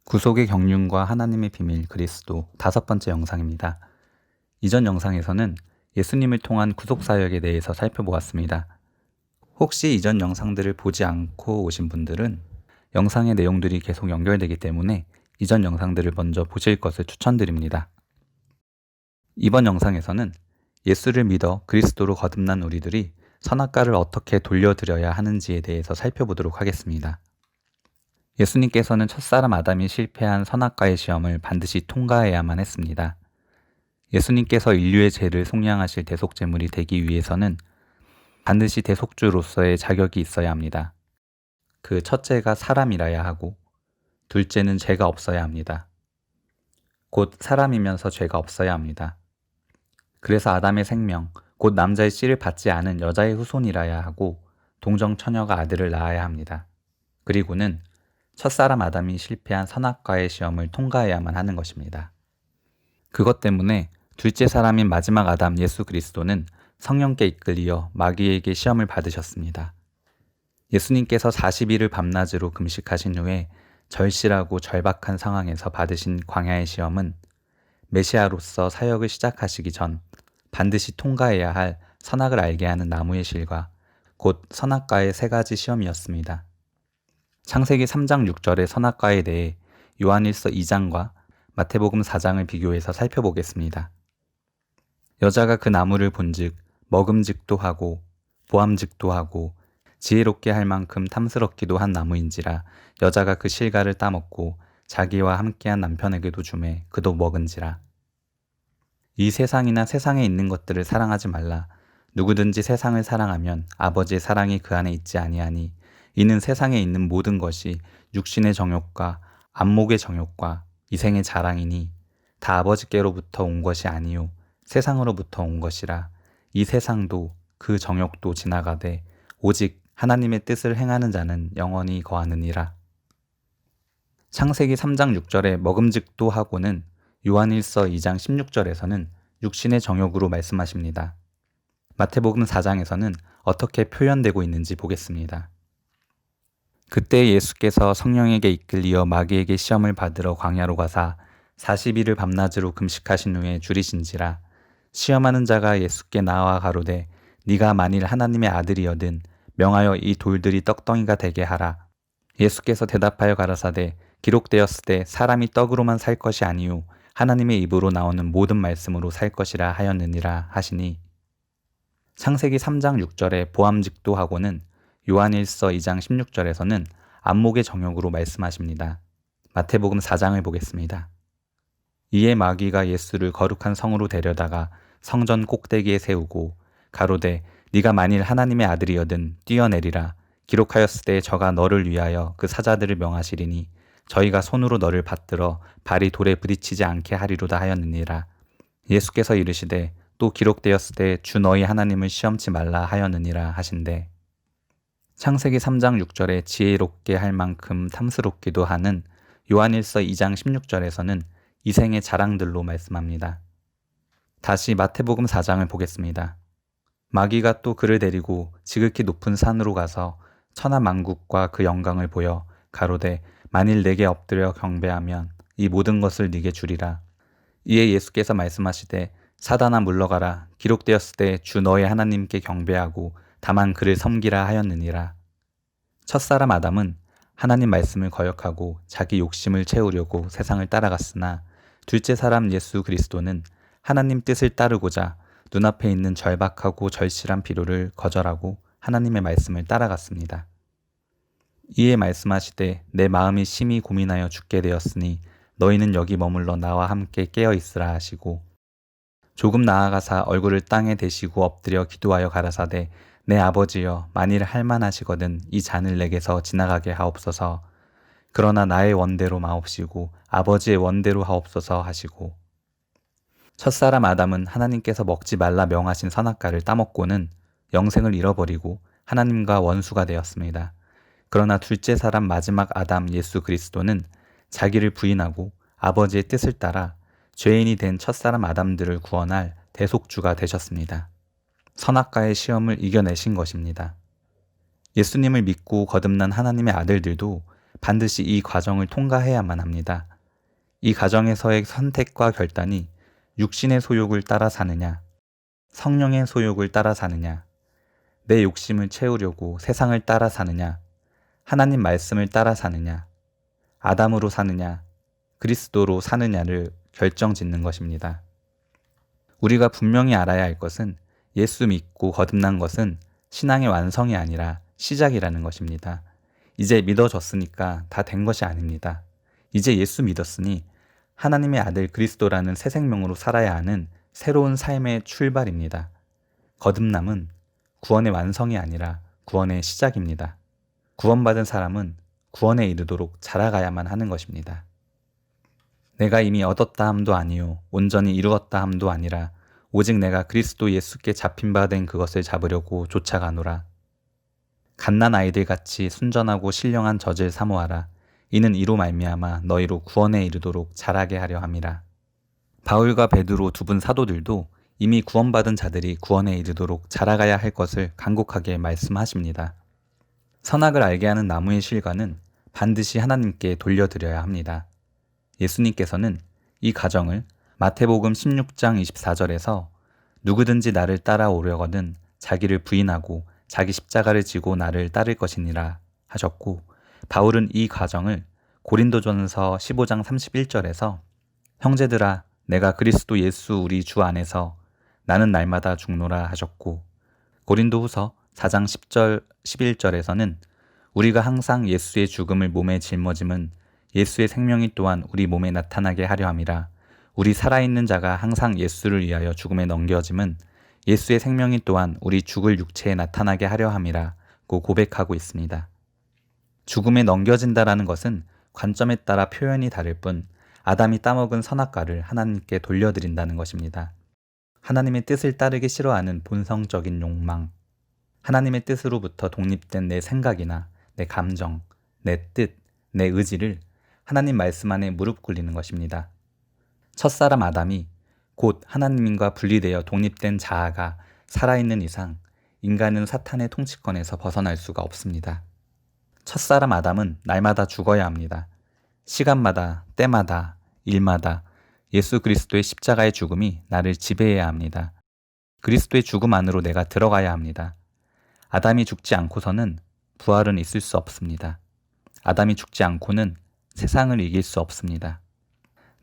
구속의 경륜과 하나님의 비밀 그리스도 5번째 영상입니다. 이전 영상에서는 예수님을 통한 구속 사역에 대해서 살펴보았습니다. 혹시 이전 영상들을 보지 않고 오신 분들은 영상의 내용들이 계속 연결되기 때문에 이전 영상들을 먼저 보실 것을 추천드립니다. 이번 영상에서는 예수를 믿어 그리스도로 거듭난 우리들이 선악과를 어떻게 돌려드려야 하는지에 대해서 살펴보도록 하겠습니다. 예수님께서는 첫사람 아담이 실패한 선악과의 시험을 반드시 통과해야만 했습니다. 예수님께서 인류의 죄를 속량하실 대속제물이 되기 위해서는 반드시 대속주로서의 자격이 있어야 합니다. 그 첫째가 사람이라야 하고 둘째는 죄가 없어야 합니다. 곧 사람이면서 죄가 없어야 합니다. 그래서 아담의 생명, 곧 남자의 씨를 받지 않은 여자의 후손이라야 하고 동정 처녀가 아들을 낳아야 합니다. 그리고는 첫사람 아담이 실패한 선악과의 시험을 통과해야만 하는 것입니다. 그것 때문에 둘째 사람인 마지막 아담 예수 그리스도는 성령께 이끌리어 마귀에게 시험을 받으셨습니다. 예수님께서 40일을 밤낮으로 금식하신 후에 절실하고 절박한 상황에서 받으신 광야의 시험은 메시아로서 사역을 시작하시기 전 반드시 통과해야 할 선악을 알게 하는 나무의 실과 곧 선악과의 3가지 시험이었습니다. 창세기 3장 6절의 선악과에 대해 요한일서 2장과 마태복음 4장을 비교해서 살펴보겠습니다. 여자가 그 나무를 본즉 먹음직도 하고 보암직도 하고 지혜롭게 할 만큼 탐스럽기도 한 나무인지라 여자가 그 실과를 따먹고 자기와 함께한 남편에게도 주매 그도 먹은지라. 이 세상이나 세상에 있는 것들을 사랑하지 말라. 누구든지 세상을 사랑하면 아버지의 사랑이 그 안에 있지 아니하니 이는 세상에 있는 모든 것이 육신의 정욕과 안목의 정욕과 이생의 자랑이니 다 아버지께로부터 온 것이 아니요 세상으로부터 온 것이라. 이 세상도 그 정욕도 지나가되 오직 하나님의 뜻을 행하는 자는 영원히 거하느니라. 창세기 3장 6절에 먹음직도 하고는 요한일서 2장 16절에서는 육신의 정욕으로 말씀하십니다. 마태복음 4장에서는 어떻게 표현되고 있는지 보겠습니다. 그때 예수께서 성령에게 이끌리어 마귀에게 시험을 받으러 광야로 가사 40일을 밤낮으로 금식하신 후에 줄이신지라. 시험하는 자가 예수께 나와 가로되 네가 만일 하나님의 아들이여든 명하여 이 돌들이 떡덩이가 되게 하라. 예수께서 대답하여 가라사대 기록되었으되 사람이 떡으로만 살 것이 아니요 하나님의 입으로 나오는 모든 말씀으로 살 것이라 하였느니라 하시니, 창세기 3장 6절에 보암직도 하고는 요한일서 2장 16절에서는 안목의 정욕으로 말씀하십니다. 마태복음 4장을 보겠습니다. 이에 마귀가 예수를 거룩한 성으로 데려다가 성전 꼭대기에 세우고 가로되 네가 만일 하나님의 아들이여든 뛰어내리라. 기록하였으되 저가 너를 위하여 그 사자들을 명하시리니 저희가 손으로 너를 받들어 발이 돌에 부딪히지 않게 하리로다 하였느니라. 예수께서 이르시되 또 기록되었으되 주 너희 하나님을 시험치 말라 하였느니라 하신대. 창세기 3장 6절에 지혜롭게 할 만큼 탐스럽기도 하는 요한일서 2장 16절에서는 이생의 자랑들로 말씀합니다. 다시 마태복음 4장을 보겠습니다. 마귀가 또 그를 데리고 지극히 높은 산으로 가서 천하 만국과 그 영광을 보여 가로되 만일 내게 엎드려 경배하면 이 모든 것을 네게 주리라. 이에 예수께서 말씀하시되 사단아 물러가라. 기록되었으되 주 너의 하나님께 경배하고 다만 그를 섬기라 하였느니라. 첫사람 아담은 하나님 말씀을 거역하고 자기 욕심을 채우려고 세상을 따라갔으나 둘째 사람 예수 그리스도는 하나님 뜻을 따르고자 눈앞에 있는 절박하고 절실한 필요를 거절하고 하나님의 말씀을 따라갔습니다. 이에 말씀하시되 내 마음이 심히 고민하여 죽게 되었으니 너희는 여기 머물러 나와 함께 깨어 있으라 하시고, 조금 나아가사 얼굴을 땅에 대시고 엎드려 기도하여 가라사대 내 아버지여 만일 할만하시거든 이 잔을 내게서 지나가게 하옵소서. 그러나 나의 원대로 마옵시고 아버지의 원대로 하옵소서 하시고, 첫사람 아담은 하나님께서 먹지 말라 명하신 선악과를 따먹고는 영생을 잃어버리고 하나님과 원수가 되었습니다. 그러나 둘째 사람 마지막 아담 예수 그리스도는 자기를 부인하고 아버지의 뜻을 따라 죄인이 된 첫사람 아담들을 구원할 대속주가 되셨습니다. 선악과의 시험을 이겨내신 것입니다. 예수님을 믿고 거듭난 하나님의 아들들도 반드시 이 과정을 통과해야만 합니다. 이 과정에서의 선택과 결단이 육신의 소욕을 따라 사느냐, 성령의 소욕을 따라 사느냐, 내 욕심을 채우려고 세상을 따라 사느냐, 하나님 말씀을 따라 사느냐, 아담으로 사느냐, 그리스도로 사느냐를 결정짓는 것입니다. 우리가 분명히 알아야 할 것은 예수 믿고 거듭난 것은 신앙의 완성이 아니라 시작이라는 것입니다. 이제 믿어졌으니까 다 된 것이 아닙니다. 이제 예수 믿었으니 하나님의 아들 그리스도라는 새 생명으로 살아야 하는 새로운 삶의 출발입니다. 거듭남은 구원의 완성이 아니라 구원의 시작입니다. 구원받은 사람은 구원에 이르도록 자라가야만 하는 것입니다. 내가 이미 얻었다 함도 아니요 온전히 이루었다 함도 아니라 오직 내가 그리스도 예수께 잡힌 바 된 그것을 잡으려고 쫓아가노라. 갓난 아이들 같이 순전하고 신령한 젖을 사모하라. 이는 이로 말미암아 너희로 구원에 이르도록 자라게 하려 함이라. 바울과 베드로 두 분 사도들도 이미 구원받은 자들이 구원에 이르도록 자라가야 할 것을 간곡하게 말씀하십니다. 선악을 알게 하는 나무의 실과는 반드시 하나님께 돌려드려야 합니다. 예수님께서는 이 가정을 마태복음 16장 24절에서 누구든지 나를 따라오려거든 자기를 부인하고 자기 십자가를 지고 나를 따를 것이니라 하셨고, 바울은 이 과정을 고린도전서 15장 31절에서 형제들아 내가 그리스도 예수 우리 주 안에서 나는 날마다 죽노라 하셨고, 고린도후서 4장 10절 11절에서는 우리가 항상 예수의 죽음을 몸에 짊어짐은 예수의 생명이 또한 우리 몸에 나타나게 하려 함이라. 우리 살아있는 자가 항상 예수를 위하여 죽음에 넘겨짐은 예수의 생명이 또한 우리 죽을 육체에 나타나게 하려 함이라고 고백하고 있습니다. 죽음에 넘겨진다라는 것은 관점에 따라 표현이 다를 뿐 아담이 따먹은 선악과를 하나님께 돌려드린다는 것입니다. 하나님의 뜻을 따르기 싫어하는 본성적인 욕망, 하나님의 뜻으로부터 독립된 내 생각이나 내 감정, 내 뜻, 내 의지를 하나님 말씀 안에 무릎 꿇리는 것입니다. 첫사람 아담이 곧 하나님과 분리되어 독립된 자아가 살아있는 이상 인간은 사탄의 통치권에서 벗어날 수가 없습니다. 첫사람 아담은 날마다 죽어야 합니다. 시간마다, 때마다, 일마다 예수 그리스도의 십자가의 죽음이 나를 지배해야 합니다. 그리스도의 죽음 안으로 내가 들어가야 합니다. 아담이 죽지 않고서는 부활은 있을 수 없습니다. 아담이 죽지 않고는 세상을 이길 수 없습니다.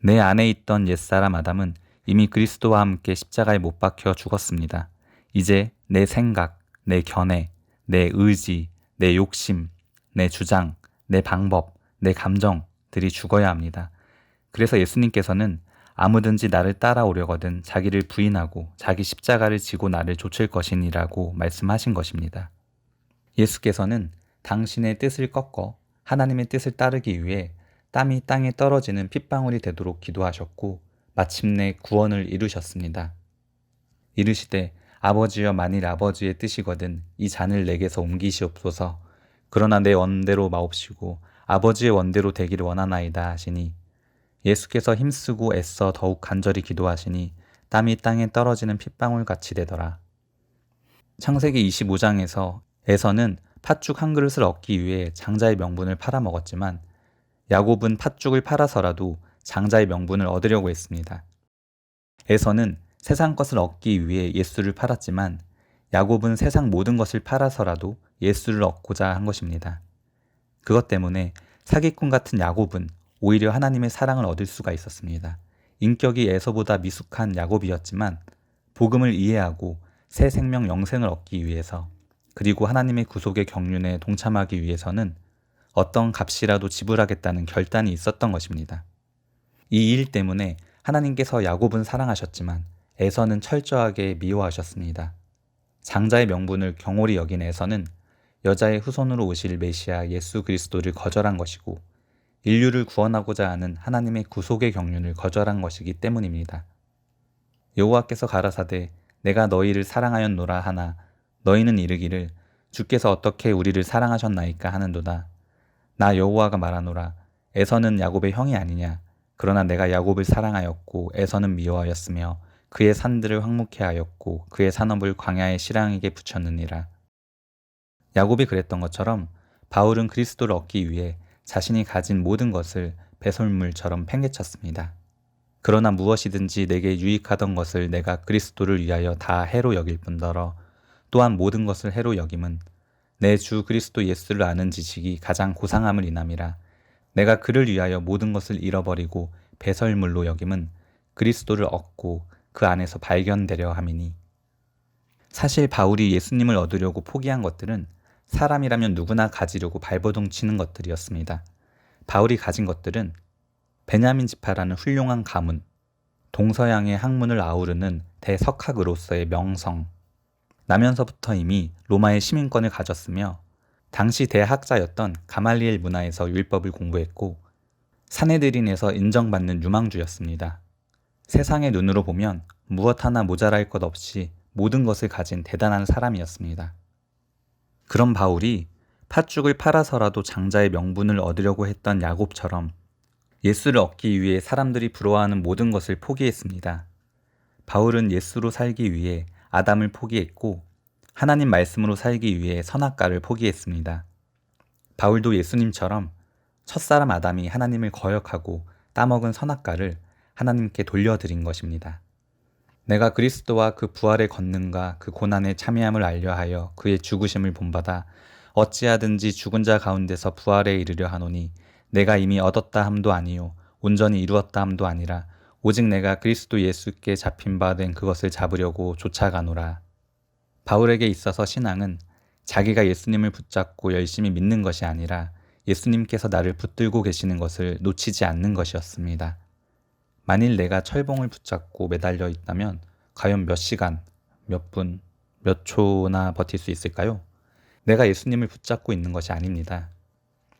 내 안에 있던 옛사람 아담은 이미 그리스도와 함께 십자가에 못 박혀 죽었습니다. 이제 내 생각, 내 견해, 내 의지, 내 욕심, 내 주장, 내 방법, 내 감정들이 죽어야 합니다. 그래서 예수님께서는 아무든지 나를 따라오려거든 자기를 부인하고 자기 십자가를 지고 나를 좇을 것이니라고 말씀하신 것입니다. 예수께서는 당신의 뜻을 꺾어 하나님의 뜻을 따르기 위해 땀이 땅에 떨어지는 핏방울이 되도록 기도하셨고 마침내 구원을 이루셨습니다. 이르시되 아버지여 만일 아버지의 뜻이거든 이 잔을 내게서 옮기시옵소서. 그러나 내 원대로 마옵시고 아버지의 원대로 되기를 원하나이다 하시니, 예수께서 힘쓰고 애써 더욱 간절히 기도하시니 땀이 땅에 떨어지는 핏방울 같이 되더라. 창세기 25장에서 에서는 팥죽 한 그릇을 얻기 위해 장자의 명분을 팔아먹었지만 야곱은 팥죽을 팔아서라도 장자의 명분을 얻으려고 했습니다. 에서는 세상 것을 얻기 위해 예수를 팔았지만 야곱은 세상 모든 것을 팔아서라도 예수를 얻고자 한 것입니다. 그것 때문에 사기꾼 같은 야곱은 오히려 하나님의 사랑을 얻을 수가 있었습니다. 인격이 에서보다 미숙한 야곱이었지만 복음을 이해하고 새 생명 영생을 얻기 위해서, 그리고 하나님의 구속의 경륜에 동참하기 위해서는 어떤 값이라도 지불하겠다는 결단이 있었던 것입니다. 이 일 때문에 하나님께서 야곱은 사랑하셨지만 에서는 철저하게 미워하셨습니다. 장자의 명분을 경홀히 여긴 에서는 여자의 후손으로 오실 메시아 예수 그리스도를 거절한 것이고 인류를 구원하고자 하는 하나님의 구속의 경륜을 거절한 것이기 때문입니다. 여호와께서 가라사대 내가 너희를 사랑하였노라 하나 너희는 이르기를 주께서 어떻게 우리를 사랑하셨나이까 하는도다. 나 여호와가 말하노라. 에서는 야곱의 형이 아니냐. 그러나 내가 야곱을 사랑하였고 에서는 미워하였으며 그의 산들을 황무케 하였고 그의 산업을 광야의 실랑에게 붙였느니라. 야곱이 그랬던 것처럼 바울은 그리스도를 얻기 위해 자신이 가진 모든 것을 배설물처럼 팽개쳤습니다. 그러나 무엇이든지 내게 유익하던 것을 내가 그리스도를 위하여 다 해로 여길 뿐더러 또한 모든 것을 해로 여김은 내 주 그리스도 예수를 아는 지식이 가장 고상함을 인함이라. 내가 그를 위하여 모든 것을 잃어버리고 배설물로 여김은 그리스도를 얻고 그 안에서 발견되려 함이니. 사실 바울이 예수님을 얻으려고 포기한 것들은 사람이라면 누구나 가지려고 발버둥 치는 것들이었습니다. 바울이 가진 것들은 베냐민 지파라는 훌륭한 가문, 동서양의 학문을 아우르는 대석학으로서의 명성, 나면서부터 이미 로마의 시민권을 가졌으며 당시 대학자였던 가말리엘 문화에서 율법을 공부했고 사내들인에서 인정받는 유망주였습니다. 세상의 눈으로 보면 무엇 하나 모자랄 것 없이 모든 것을 가진 대단한 사람이었습니다. 그런 바울이 팥죽을 팔아서라도 장자의 명분을 얻으려고 했던 야곱처럼 예수를 얻기 위해 사람들이 부러워하는 모든 것을 포기했습니다. 바울은 예수로 살기 위해 아담을 포기했고 하나님 말씀으로 살기 위해 선악과를 포기했습니다. 바울도 예수님처럼 첫사람 아담이 하나님을 거역하고 따먹은 선악과를 하나님께 돌려드린 것입니다. 내가 그리스도와 그 부활의 권능과 그 고난에 참여함을 알려하여 그의 죽으심을 본받아 어찌하든지 죽은 자 가운데서 부활에 이르려 하노니 내가 이미 얻었다 함도 아니요 온전히 이루었다 함도 아니라 오직 내가 그리스도 예수께 잡힌 바 된 그것을 잡으려고 쫓아가노라. 바울에게 있어서 신앙은 자기가 예수님을 붙잡고 열심히 믿는 것이 아니라 예수님께서 나를 붙들고 계시는 것을 놓치지 않는 것이었습니다. 만일 내가 철봉을 붙잡고 매달려 있다면 과연 몇 시간, 몇 분, 몇 초나 버틸 수 있을까요? 내가 예수님을 붙잡고 있는 것이 아닙니다.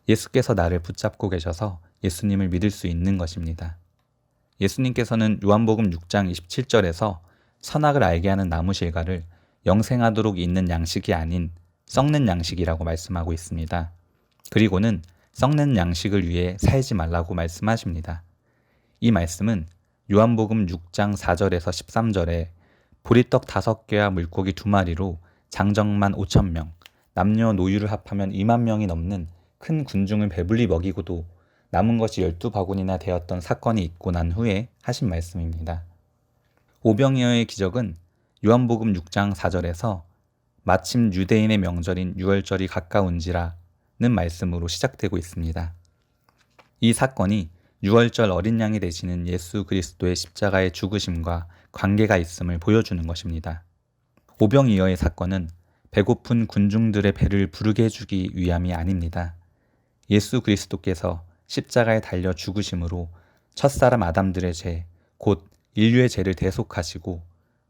예수께서 나를 붙잡고 계셔서 예수님을 믿을 수 있는 것입니다. 예수님께서는 요한복음 6장 27절에서 선악을 알게 하는 나무실과를 영생하도록 있는 양식이 아닌 썩는 양식이라고 말씀하고 있습니다. 그리고는 썩는 양식을 위해 살지 말라고 말씀하십니다. 이 말씀은 요한복음 6장 4절에서 13절에 보리떡 5개와 물고기 2마리로 장정만 5,000명, 남녀노유를 합하면 2만 명이 넘는 큰 군중을 배불리 먹이고도 남은 것이 12바구니나 되었던 사건이 있고 난 후에 하신 말씀입니다. 오병이어의 기적은 요한복음 6장 4절에서 마침 유대인의 명절인 유월절이 가까운지라는 말씀으로 시작되고 있습니다. 이 사건이 유월절 어린 양이 되시는 예수 그리스도의 십자가의 죽으심과 관계가 있음을 보여주는 것입니다. 오병이어의 사건은 배고픈 군중들의 배를 부르게 해주기 위함이 아닙니다. 예수 그리스도께서 십자가에 달려 죽으심으로 첫사람 아담들의 죄, 곧 인류의 죄를 대속하시고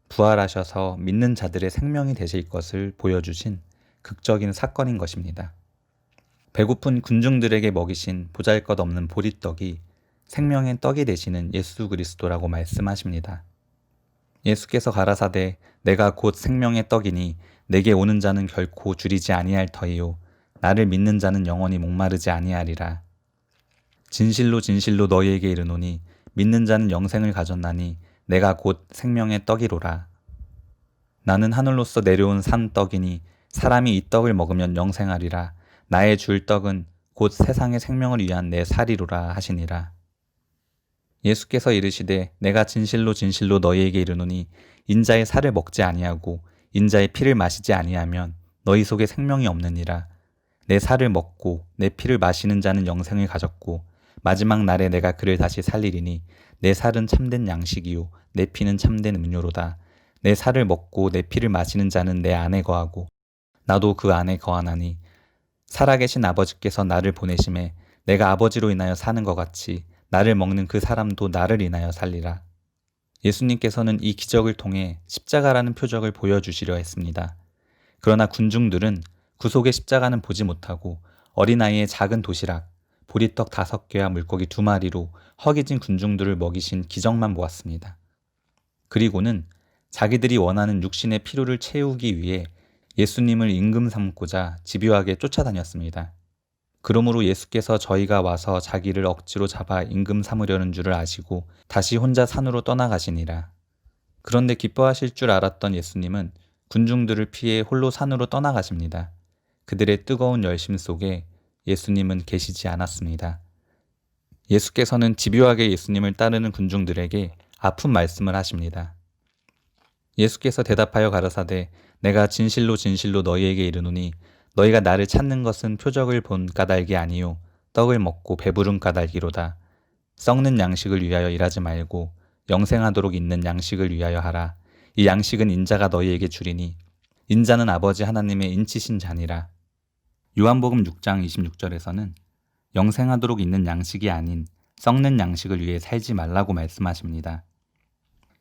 부활하셔서 믿는 자들의 생명이 되실 것을 보여주신 극적인 사건인 것입니다. 배고픈 군중들에게 먹이신 보잘것없는 보리떡이 생명의 떡이 되시는 예수 그리스도라고 말씀하십니다. 예수께서 가라사대 내가 곧 생명의 떡이니 내게 오는 자는 결코 줄이지 아니할 터이요 나를 믿는 자는 영원히 목마르지 아니하리라. 진실로 진실로 너희에게 이르노니 믿는 자는 영생을 가졌나니 내가 곧 생명의 떡이로라. 나는 하늘로서 내려온 산 떡이니 사람이 이 떡을 먹으면 영생하리라. 나의 줄 떡은 곧 세상의 생명을 위한 내 살이로라 하시니라. 예수께서 이르시되 내가 진실로 진실로 너희에게 이르노니 인자의 살을 먹지 아니하고 인자의 피를 마시지 아니하면 너희 속에 생명이 없느니라. 내 살을 먹고 내 피를 마시는 자는 영생을 가졌고 마지막 날에 내가 그를 다시 살리리니 내 살은 참된 양식이요 내 피는 참된 음료로다. 내 살을 먹고 내 피를 마시는 자는 내 안에 거하고 나도 그 안에 거하나니 살아계신 아버지께서 나를 보내심에 내가 아버지로 인하여 사는 것 같이 나를 먹는 그 사람도 나를 인하여 살리라. 예수님께서는 이 기적을 통해 십자가라는 표적을 보여주시려 했습니다. 그러나 군중들은 구속의 십자가는 보지 못하고 어린아이의 작은 도시락, 보리떡 5개와 물고기 2마리로 허기진 군중들을 먹이신 기적만 보았습니다. 그리고는 자기들이 원하는 육신의 필요를 채우기 위해 예수님을 임금 삼고자 집요하게 쫓아다녔습니다. 그러므로 예수께서 저희가 와서 자기를 억지로 잡아 임금 삼으려는 줄을 아시고 다시 혼자 산으로 떠나가시니라. 그런데 기뻐하실 줄 알았던 예수님은 군중들을 피해 홀로 산으로 떠나가십니다. 그들의 뜨거운 열심 속에 예수님은 계시지 않았습니다. 예수께서는 집요하게 예수님을 따르는 군중들에게 아픈 말씀을 하십니다. 예수께서 대답하여 가라사대 내가 진실로 진실로 너희에게 이르노니 너희가 나를 찾는 것은 표적을 본 까닭이 아니요 떡을 먹고 배부른 까닭이로다. 썩는 양식을 위하여 일하지 말고 영생하도록 있는 양식을 위하여 하라. 이 양식은 인자가 너희에게 주리니 인자는 아버지 하나님의 인치신 자니라. 요한복음 6장 26절에서는 영생하도록 있는 양식이 아닌 썩는 양식을 위해 살지 말라고 말씀하십니다.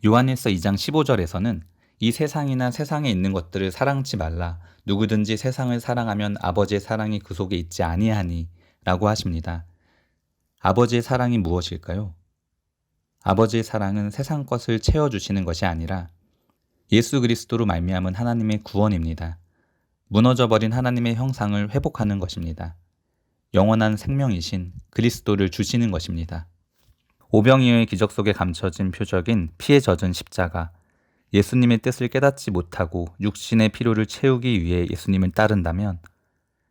요한일서 2장 15절에서는 이 세상이나 세상에 있는 것들을 사랑치 말라. 누구든지 세상을 사랑하면 아버지의 사랑이 그 속에 있지 아니하니 라고 하십니다. 아버지의 사랑이 무엇일까요? 아버지의 사랑은 세상 것을 채워주시는 것이 아니라 예수 그리스도로 말미암은 하나님의 구원입니다. 무너져버린 하나님의 형상을 회복하는 것입니다. 영원한 생명이신 그리스도를 주시는 것입니다. 오병이어의 기적 속에 감춰진 표적인 피에 젖은 십자가, 예수님의 뜻을 깨닫지 못하고 육신의 필요를 채우기 위해 예수님을 따른다면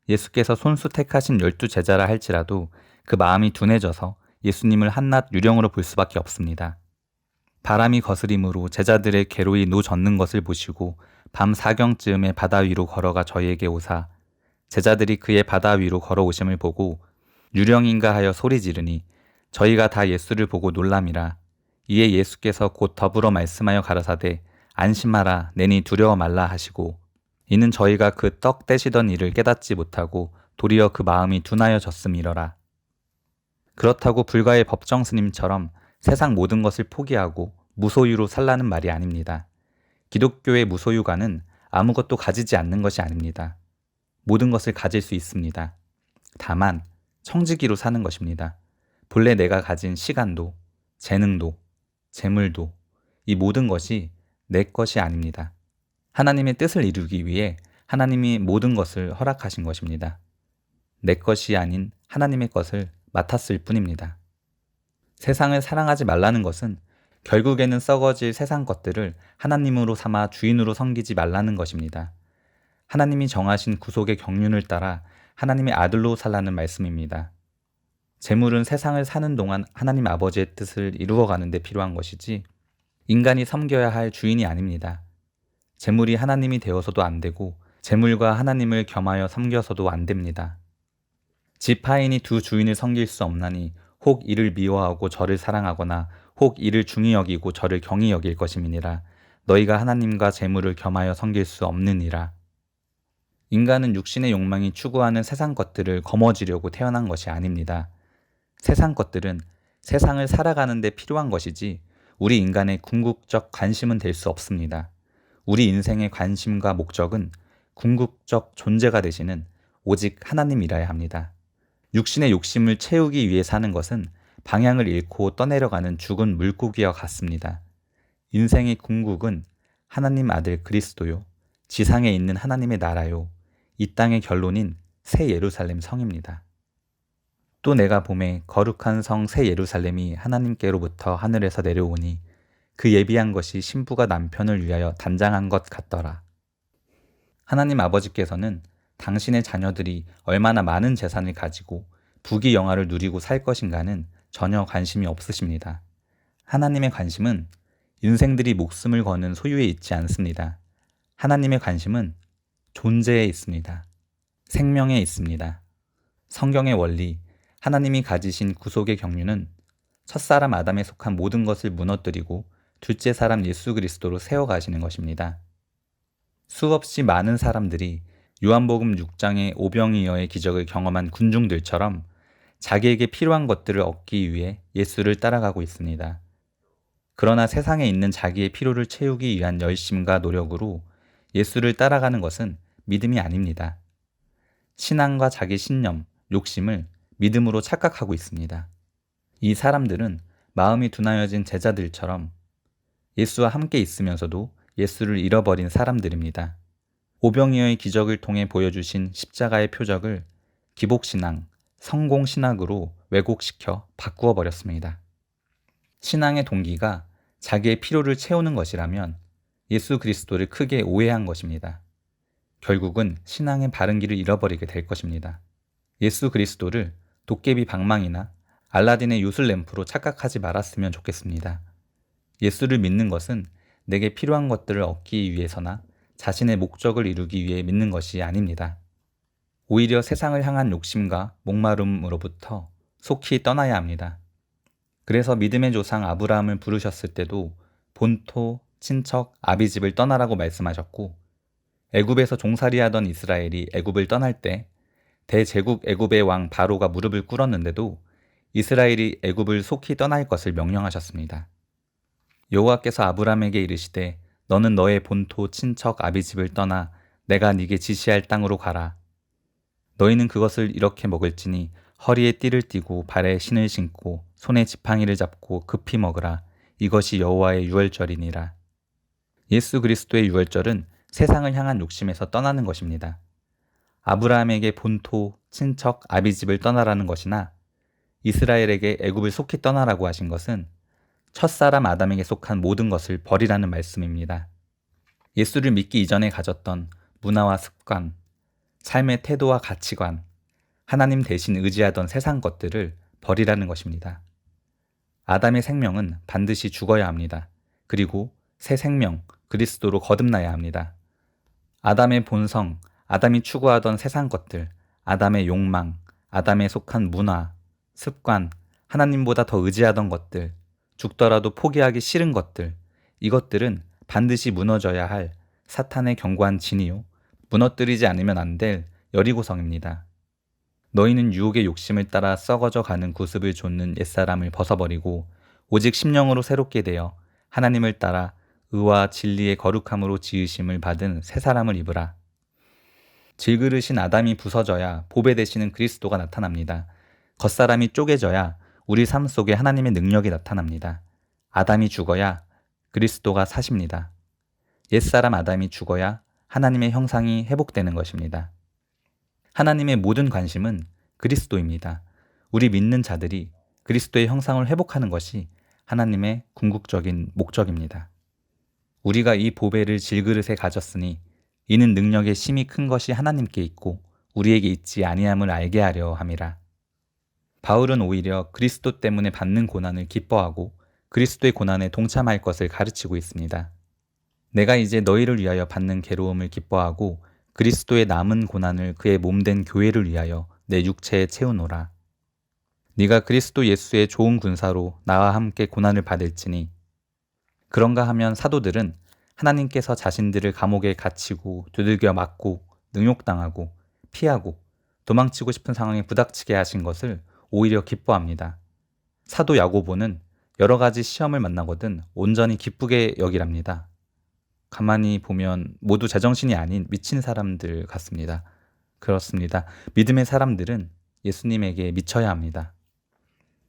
예수께서 손수 택하신 12제자라 할지라도 그 마음이 둔해져서 예수님을 한낱 유령으로 볼 수밖에 없습니다. 바람이 거스림으로 제자들의 괴로이 노젓는 것을 보시고 밤 4경쯤에 바다 위로 걸어가 저희에게 오사 제자들이 그의 바다 위로 걸어오심을 보고 유령인가 하여 소리 지르니 저희가 다 예수를 보고 놀람이라. 이에 예수께서 곧 더불어 말씀하여 가라사대 안심하라 내니 두려워 말라 하시고 이는 저희가 그 떡 떼시던 일을 깨닫지 못하고 도리어 그 마음이 둔하여졌음이러라. 그렇다고 불가의 법정 스님처럼 세상 모든 것을 포기하고 무소유로 살라는 말이 아닙니다. 기독교의 무소유가는 아무것도 가지지 않는 것이 아닙니다. 모든 것을 가질 수 있습니다. 다만 청지기로 사는 것입니다. 본래 내가 가진 시간도, 재능도, 재물도 이 모든 것이 내 것이 아닙니다. 하나님의 뜻을 이루기 위해 하나님이 모든 것을 허락하신 것입니다. 내 것이 아닌 하나님의 것을 맡았을 뿐입니다. 세상을 사랑하지 말라는 것은 결국에는 썩어질 세상 것들을 하나님으로 삼아 주인으로 섬기지 말라는 것입니다. 하나님이 정하신 구속의 경륜을 따라 하나님의 아들로 살라는 말씀입니다. 재물은 세상을 사는 동안 하나님 아버지의 뜻을 이루어가는 데 필요한 것이지 인간이 섬겨야 할 주인이 아닙니다. 재물이 하나님이 되어서도 안 되고 재물과 하나님을 겸하여 섬겨서도 안 됩니다. 지파인이 두 주인을 섬길 수 없나니 혹 이를 미워하고 저를 사랑하거나 혹 이를 중히 여기고 저를 경히 여길 것임이니라. 너희가 하나님과 재물을 겸하여 섬길 수 없느니라. 인간은 육신의 욕망이 추구하는 세상 것들을 거머쥐려고 태어난 것이 아닙니다. 세상 것들은 세상을 살아가는 데 필요한 것이지 우리 인간의 궁극적 관심은 될 수 없습니다. 우리 인생의 관심과 목적은 궁극적 존재가 되시는 오직 하나님이라야 합니다. 육신의 욕심을 채우기 위해 사는 것은 방향을 잃고 떠내려가는 죽은 물고기와 같습니다. 인생의 궁극은 하나님 아들 그리스도요, 지상에 있는 하나님의 나라요, 이 땅의 결론인 새 예루살렘 성입니다. 또 내가 보매 거룩한 성 새 예루살렘이 하나님께로부터 하늘에서 내려오니 그 예비한 것이 신부가 남편을 위하여 단장한 것 같더라. 하나님 아버지께서는 당신의 자녀들이 얼마나 많은 재산을 가지고 부귀영화를 누리고 살 것인가는 전혀 관심이 없으십니다. 하나님의 관심은 인생들이 목숨을 거는 소유에 있지 않습니다. 하나님의 관심은 존재에 있습니다. 생명에 있습니다. 성경의 원리, 하나님이 가지신 구속의 경륜은 첫사람 아담에 속한 모든 것을 무너뜨리고 둘째 사람 예수 그리스도로 세워가시는 것입니다. 수없이 많은 사람들이 요한복음 6장의 오병이어의 기적을 경험한 군중들처럼 자기에게 필요한 것들을 얻기 위해 예수를 따라가고 있습니다. 그러나 세상에 있는 자기의 필요를 채우기 위한 열심과 노력으로 예수를 따라가는 것은 믿음이 아닙니다. 신앙과 자기 신념, 욕심을 믿음으로 착각하고 있습니다. 이 사람들은 마음이 둔하여진 제자들처럼 예수와 함께 있으면서도 예수를 잃어버린 사람들입니다. 오병이어의 기적을 통해 보여주신 십자가의 표적을 기복신앙, 성공신학으로 왜곡시켜 바꾸어 버렸습니다. 신앙의 동기가 자기의 필요를 채우는 것이라면 예수 그리스도를 크게 오해한 것입니다. 결국은 신앙의 바른 길을 잃어버리게 될 것입니다. 예수 그리스도를 도깨비 방망이나 알라딘의 요술램프로 착각하지 말았으면 좋겠습니다. 예수를 믿는 것은 내게 필요한 것들을 얻기 위해서나 자신의 목적을 이루기 위해 믿는 것이 아닙니다. 오히려 세상을 향한 욕심과 목마름으로부터 속히 떠나야 합니다. 그래서 믿음의 조상 아브라함을 부르셨을 때도 본토, 친척, 아비집을 떠나라고 말씀하셨고, 애굽에서 종살이하던 이스라엘이 애굽을 떠날 때 대제국 애굽의 왕 바로가 무릎을 꿇었는데도 이스라엘이 애굽을 속히 떠날 것을 명령하셨습니다. 여호와께서 아브라함에게 이르시되 너는 너의 본토 친척 아비집을 떠나 내가 네게 지시할 땅으로 가라. 너희는 그것을 이렇게 먹을지니 허리에 띠를 띠고 발에 신을 신고 손에 지팡이를 잡고 급히 먹으라. 이것이 여호와의 유월절이니라. 예수 그리스도의 유월절은 세상을 향한 욕심에서 떠나는 것입니다. 아브라함에게 본토, 친척, 아비집을 떠나라는 것이나 이스라엘에게 애굽을 속히 떠나라고 하신 것은 첫사람 아담에게 속한 모든 것을 버리라는 말씀입니다. 예수를 믿기 이전에 가졌던 문화와 습관, 삶의 태도와 가치관, 하나님 대신 의지하던 세상 것들을 버리라는 것입니다. 아담의 생명은 반드시 죽어야 합니다. 그리고 새 생명, 그리스도로 거듭나야 합니다. 아담의 본성, 아담이 추구하던 세상 것들, 아담의 욕망, 아담에 속한 문화, 습관, 하나님보다 더 의지하던 것들, 죽더라도 포기하기 싫은 것들, 이것들은 반드시 무너져야 할 사탄의 견고한 진이요, 무너뜨리지 않으면 안 될 여리고성입니다. 너희는 유혹의 욕심을 따라 썩어져 가는 구습을 좇는 옛사람을 벗어버리고 오직 심령으로 새롭게 되어 하나님을 따라 의와 진리의 거룩함으로 지으심을 받은 새 사람을 입으라. 질그릇인 아담이 부서져야 보배 되시는 그리스도가 나타납니다. 겉사람이 쪼개져야 우리 삶 속에 하나님의 능력이 나타납니다. 아담이 죽어야 그리스도가 사십니다. 옛사람 아담이 죽어야 하나님의 형상이 회복되는 것입니다. 하나님의 모든 관심은 그리스도입니다. 우리 믿는 자들이 그리스도의 형상을 회복하는 것이 하나님의 궁극적인 목적입니다. 우리가 이 보배를 질그릇에 가졌으니 이는 능력의 심이 큰 것이 하나님께 있고 우리에게 있지 아니함을 알게 하려 함이라. 바울은 오히려 그리스도 때문에 받는 고난을 기뻐하고 그리스도의 고난에 동참할 것을 가르치고 있습니다. 내가 이제 너희를 위하여 받는 괴로움을 기뻐하고 그리스도의 남은 고난을 그의 몸된 교회를 위하여 내 육체에 채우노라. 네가 그리스도 예수의 좋은 군사로 나와 함께 고난을 받을지니 그런가 하면 사도들은 하나님께서 자신들을 감옥에 갇히고 두들겨 맞고 능욕당하고 피하고 도망치고 싶은 상황에 부닥치게 하신 것을 오히려 기뻐합니다. 사도 야고보는 여러 가지 시험을 만나거든 온전히 기쁘게 여기랍니다. 가만히 보면 모두 제정신이 아닌 미친 사람들 같습니다. 그렇습니다. 믿음의 사람들은 예수님에게 미쳐야 합니다.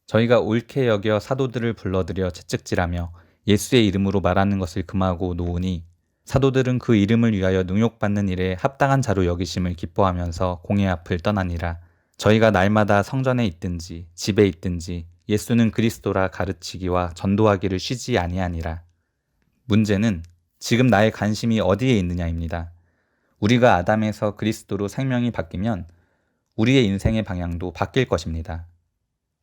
저희가 옳게 여겨 사도들을 불러들여 채찍질하며 예수의 이름으로 말하는 것을 금하고 놓으니 사도들은 그 이름을 위하여 능욕받는 일에 합당한 자로 여기심을 기뻐하면서 공회 앞을 떠나니라. 저희가 날마다 성전에 있든지 집에 있든지 예수는 그리스도라 가르치기와 전도하기를 쉬지 아니하니라. 문제는 지금 나의 관심이 어디에 있느냐입니다. 우리가 아담에서 그리스도로 생명이 바뀌면 우리의 인생의 방향도 바뀔 것입니다.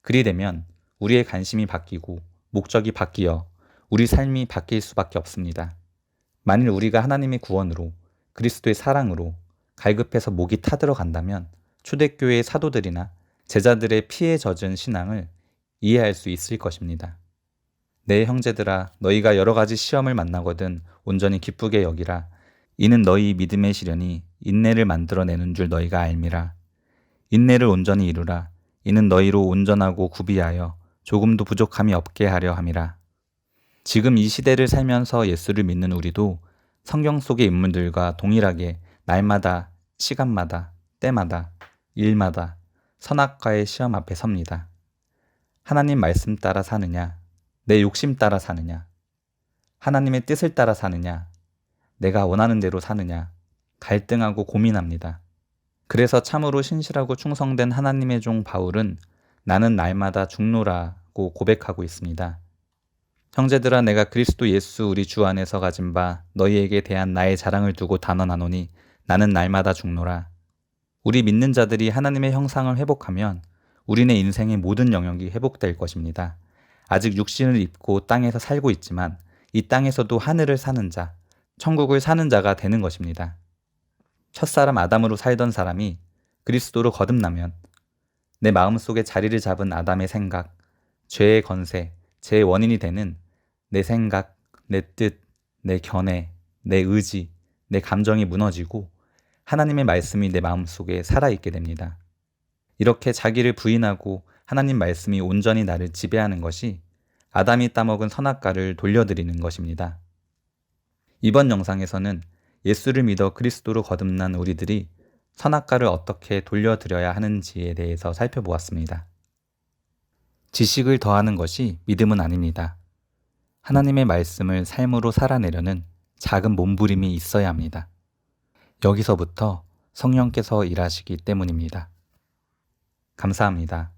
그리 되면 우리의 관심이 바뀌고 목적이 바뀌어 우리 삶이 바뀔 수밖에 없습니다. 만일 우리가 하나님의 구원으로 그리스도의 사랑으로 갈급해서 목이 타들어간다면 초대교회의 사도들이나 제자들의 피에 젖은 신앙을 이해할 수 있을 것입니다. 내 형제들아, 너희가 여러 가지 시험을 만나거든 온전히 기쁘게 여기라. 이는 너희 믿음의 시련이 인내를 만들어내는 줄 너희가 알미라. 인내를 온전히 이루라. 이는 너희로 온전하고 구비하여 조금도 부족함이 없게 하려 함이라. 지금 이 시대를 살면서 예수를 믿는 우리도 성경 속의 인물들과 동일하게 날마다, 시간마다, 때마다, 일마다 선악과의 시험 앞에 섭니다. 하나님 말씀 따라 사느냐, 내 욕심 따라 사느냐, 하나님의 뜻을 따라 사느냐, 내가 원하는 대로 사느냐, 갈등하고 고민합니다. 그래서 참으로 신실하고 충성된 하나님의 종 바울은 나는 날마다 죽노라고 고백하고 있습니다. 형제들아, 내가 그리스도 예수 우리 주 안에서 가진 바 너희에게 대한 나의 자랑을 두고 단언하노니 나는 날마다 죽노라. 우리 믿는 자들이 하나님의 형상을 회복하면 우리네 인생의 모든 영역이 회복될 것입니다. 아직 육신을 입고 땅에서 살고 있지만 이 땅에서도 하늘을 사는 자, 천국을 사는 자가 되는 것입니다. 첫사람 아담으로 살던 사람이 그리스도로 거듭나면 내 마음속에 자리를 잡은 아담의 생각, 죄의 건세, 죄의 원인이 되는 내 생각, 내 뜻, 내 견해, 내 의지, 내 감정이 무너지고 하나님의 말씀이 내 마음속에 살아있게 됩니다. 이렇게 자기를 부인하고 하나님 말씀이 온전히 나를 지배하는 것이 아담이 따먹은 선악과를 돌려드리는 것입니다. 이번 영상에서는 예수를 믿어 그리스도로 거듭난 우리들이 선악과를 어떻게 돌려드려야 하는지에 대해서 살펴보았습니다. 지식을 더하는 것이 믿음은 아닙니다. 하나님의 말씀을 삶으로 살아내려는 작은 몸부림이 있어야 합니다. 여기서부터 성령께서 일하시기 때문입니다. 감사합니다.